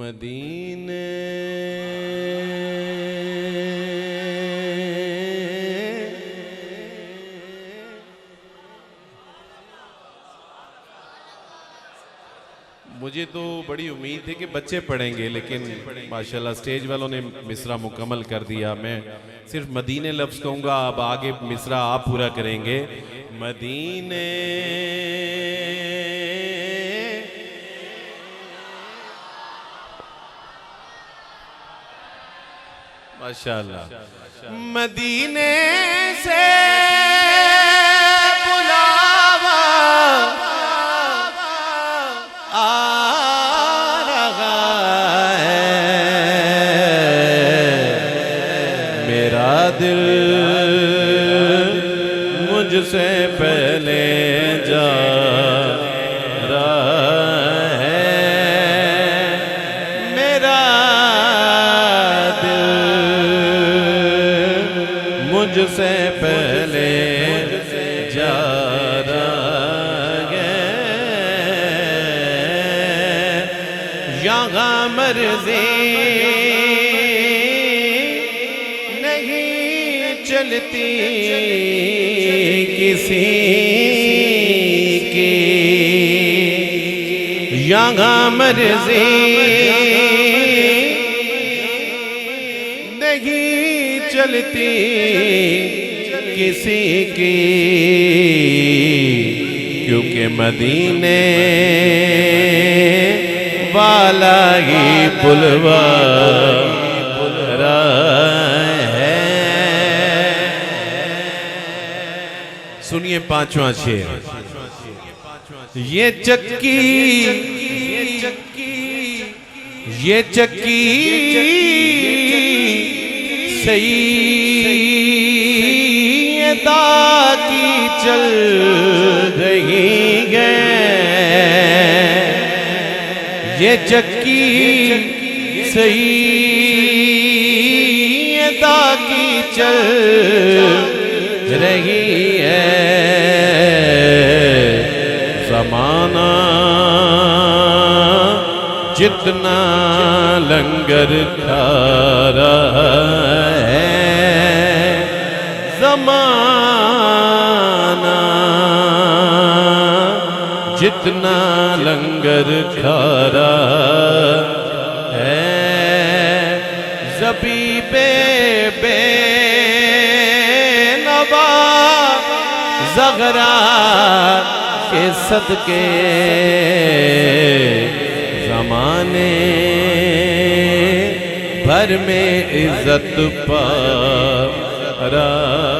مدینے مجھے تو بڑی امید ہے کہ بچے پڑھیں گے، لیکن ماشاءاللہ سٹیج والوں نے مصرع مکمل کر دیا. میں صرف مدینے لفظ کہوں گا، اب آگے مصرع آپ پورا کریں گے. مدینے ماشاءاللہ. مدینے سے بلاوا آ رہا ہے، میرا دل مجھ سے پہلے جا رہا ہے، میرا دل مجھ سے پہلے جا رہا ہے. یہاں مرضی نہیں چلتی کسی کی، یہاں مرضی نہیں چلتی کسی کی، کیونکہ مدینے والا ہی بلوالا ہے. سنیے پانچواں شعر. یہ چکی سیدہ کی چل رہی ہے، یہ چکی سیدہ کی چل رہی ہے. زمانہ جتنا لنگر کھا رہا ہے، زمانہ جتنا لنگر کھا رہا ہے، زبیب بے نوا زغرا کے صدقے زمانے بھر میں عزت پا رہا